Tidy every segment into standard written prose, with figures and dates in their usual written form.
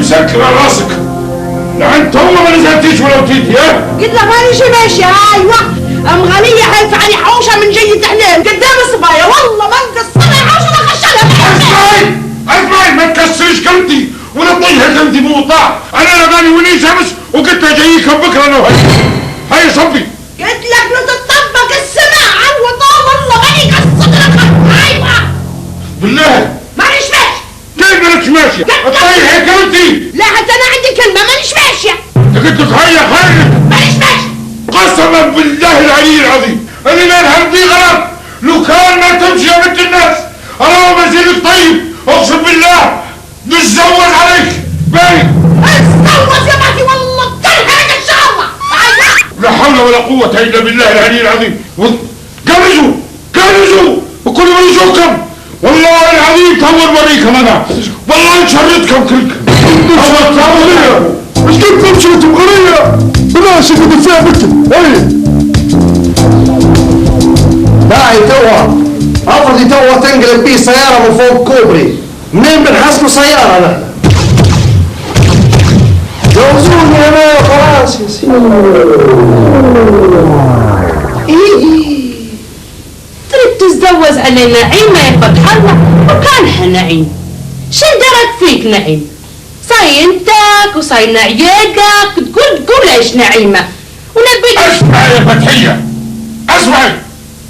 مسكر راسك. لعن تو ما نزلتيش ولا وتيتي. قلت له مانيش ماشيه. ايوه ام غنيه حلف علي حوشه من جيد حلال قدام الصبايا والله ما مقصره حوشه اخشلها. اسمعي ما تكسريش كلمتي ولا تطيحي كلمتي بوطاع. انا لباني ولي شمس وقلت اجيكم بكره انا وهي. هيا صبي. قلت لك لو تطبق السمع عن وطاه والله ماني قصدك. ايوه بالله مانيش ماشيه. كيف مانيش ماشيه؟ تطيحي كلمتي. لا حتى انا عندي كلمه مانيش ماشيه. قلت لك هيا خيرك. مانيش ماشيه قسما بالله العلي العظيم اللي منهم دي غلط. لو كان ما تمشي يا بنت الناس انا مزيدك طيب اقسم بالله نتزوج عليك. باين اتزوج يا بختي والله بتلحق ان شاء الله. لا حول ولا قوة الا بالله العلي العظيم. جهزوا وكل من يشوفكم والله العظيم تور بريكم انا والله شردكم كلكم. مش كيف تمشي انتم غنية بلاش اللي بتساعد بكتب. داعي توا افرضي توا تنقلب بيه سيارة من فوق كوبري. منين بنحصلوا سيارة نحن؟ جوزوني انا خلاص يا سيدي. تريد تتزوج على نعيم يا فتح الله وكانها نعيم. شو درك فيك نعيم؟ صاينتك وصاينة عياقك تقول ايش نعيمة ونبيك. اسمعي يا فتحية اسمعي.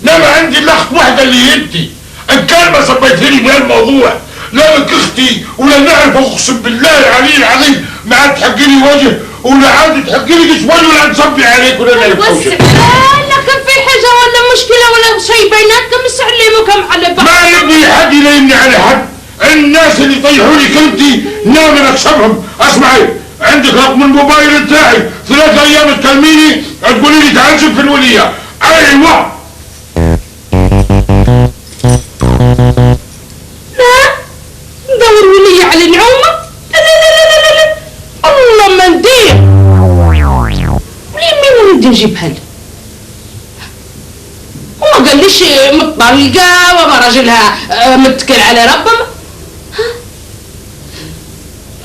لا ما عندي الا اخت واحدة اللي انتي. ان كان ما سبيتيني من الموضوع لا لك اختي ولا نعرف اقسم بالله العلي العظيم ما عاد تحقي لي وجه ولا عاد تحقي لي شوي ولا تصبي عليك ولا نعرف وجه. لكن في حاجة ولا مشكلة ولا شيء بيناتكم مسعلمكم على بعض. ما يبني حد يليمني على حد. الناس اللي يطيحوا لي كلمتي نام اكسبهم. اسمعي عندك رقم الموبايل بتاعي 3 ايام تكلميني تقولي لي تعال شوف في الولية. ايوه ندور ولية على نعومة. لا لا لا لا لا لا الله ما ندير. مين ندي نجيبها له؟ وما قاليش مطلقة وما راجلها متكل على ربه.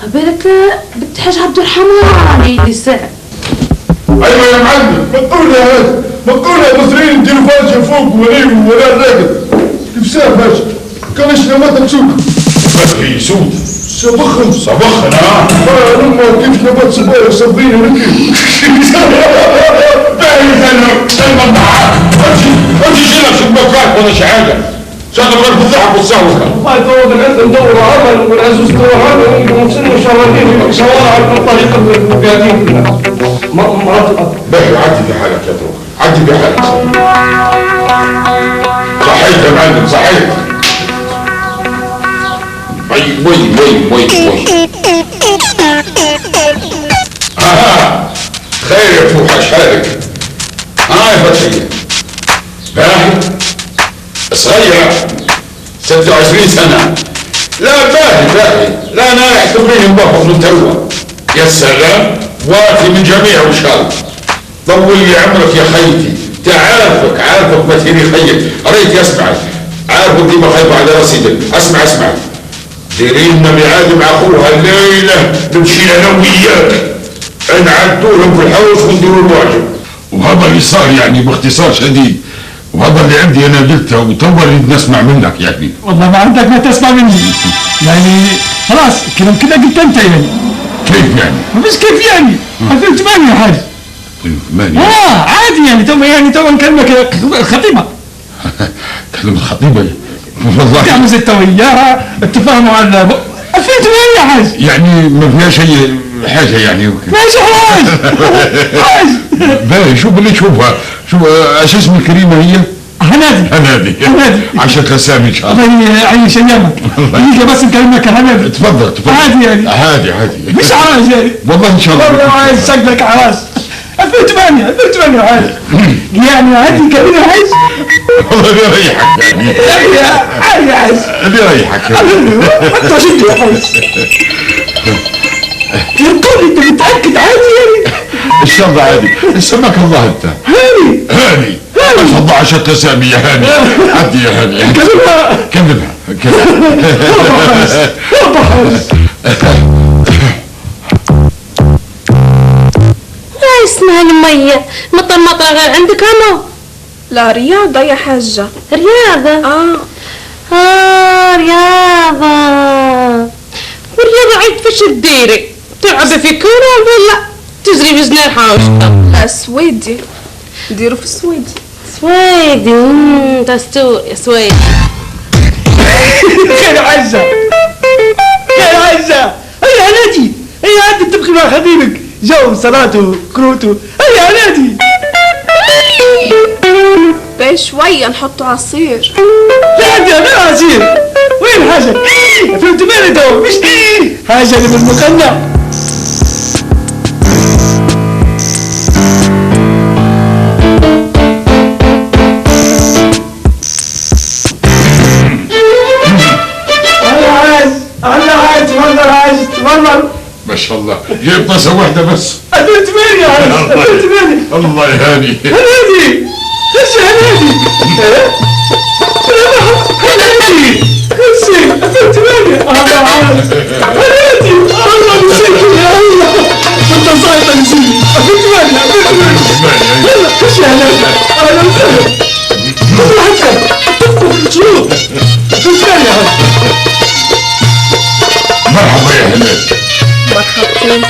ما بالك بنت حاج عبد الرحمن لسان. ايوه يا معلم. مقولة يا هذا مقولة يا مصريين نديروا فاشة فوق ونيم ولا راقد. كيف ساعة فاشة كانش لما تمسوك فتحي سود صبخن لما كيف نبات صبايا صبيني ونكي. باهي سلمى معاك. امشي شيلك شباكات ولا شي حاجة. شغل غير بالضحك والسهوكة. والله تو نقدر ندور عمل والعزوز توهان ونصير شغالين شوارع الطريق القيادين مرات الأرض. باهي عدي في حالك يا تروك عدي في حالك. صحيت يا معلم صحيت. وي خير يا فوحة شحالك؟ يا فتحية باهي صغيرة 26 سنة. لا باهي لا انا يحتضريني مبهر من توا. يا سلام وافي من جميع وشال. طول لي عمرك يا خيتي عارفك ما تهيني خيك. ريت اسمعي عارفك ديما خايفة على رصيدك. اسمعي ديرين ميعاد مع اخوها الليلة نمشي انا وياك نعدولهم في الحوش ونديروا الواجب. وهذا اللي صار يعني باختصار شديد وهذا اللي عندي انا قلته وتوا اللي نسمع منك يعني. والله ما عندك ما تسمع مني يعني خلاص كلام كده قلت انت يعني. كيف يعني؟ مش كيف يعني 2008 يا حاج. 2008 عادي تو نكلمك الخطيبة. كلمة الخطيبة والله تعمل زي وياها اتفاهموا على 2008 يا حاج. يعني ما فيهاش اي حاجة يعني ماشي حاج. باهي شوف اللي تشوفها. شوف اش اسم الكريمة هي؟ هنادي عشان اسامي ان شاء الله. الله يعيش ايامك. يجي بس نكلمك يا هنادي. تفضل عادي يعني عادي مش عايز يعني والله ان شاء الله. والله عايز شكلك عراس 2008 عادي يعني عادي كبير عايز. والله بيريحك يعني عادي بيريحك انت شد يا حاج. تقول انت متاكد عادي يعني؟ ان شاء الله عادي. سماك الله انت هاني ما شاء الله عشان تسامي يا هاني. عدي يا هاني كذبها اسمها المية مطر غير عندك هنا؟ لا رياضة يا حاجة. رياضة؟ رياضة. والرياضة عيد فاش تديري؟ تلعبي في كورة ولا تجري في جناح حوشة؟ لا سويدي، نديرو في السويدي. سويدي. سويدي. خير عزة، خير عزة، هيا نادي، هيا انت تبقي مع خديمك جو صلاته كروته، هيا نادي. باي شوية نحطو عصير. لا عندي غير عصير، وين حاجة؟ فهمت مالي تو مش حاجة اللي بالمقنع. ما شاء الله جايب طاسه واحده بس. أديت مالي يا عز، أديت مالي. الله يهاني. هنادي خشي هنادي. هنادي خشي أديت مالي. الله عز هنادي. الله مسكين يا الله. أنت صايد نسيني. أديت مالي أديت مالي. يلا خشي هنادي. أهلا وسهلا. كل حاجة تفكر شروط. أديت مالي يا عز. مرحبا يا هنادي. مرحبتين.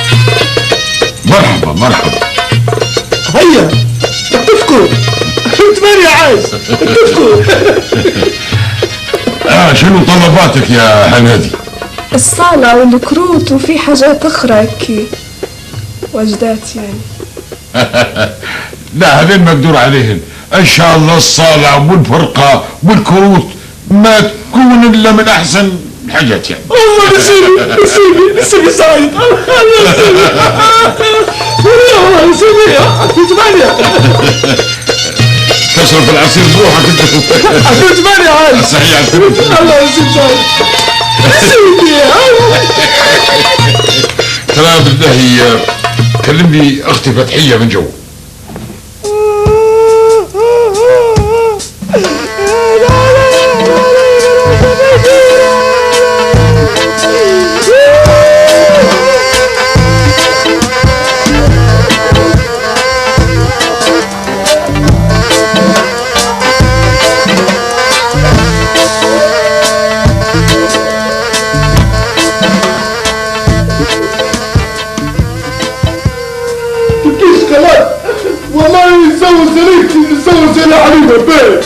مرحبا مرحبا. هيا اتفقوا. أديت مالي يا عز. اتفقوا. شنو طلباتك يا هنادي؟ الصالة والكروت وفي حاجات أخرى كي وجدات يعني. لا هذين مقدور عليهن. ان شاء الله الصالة والفرقة والكروت ما تكون الا من احسن الحاجات يعني. الله نسيبي صايد. الله نسيبي أديت مالي. تصرف العصير بروحك انت. أديت مالي يا عز. صحيح اعترف. الله يسيب صايد. نسيبي ترى بالله كلمني اختي فتحية من جو. والله يسوي زي علينا باي.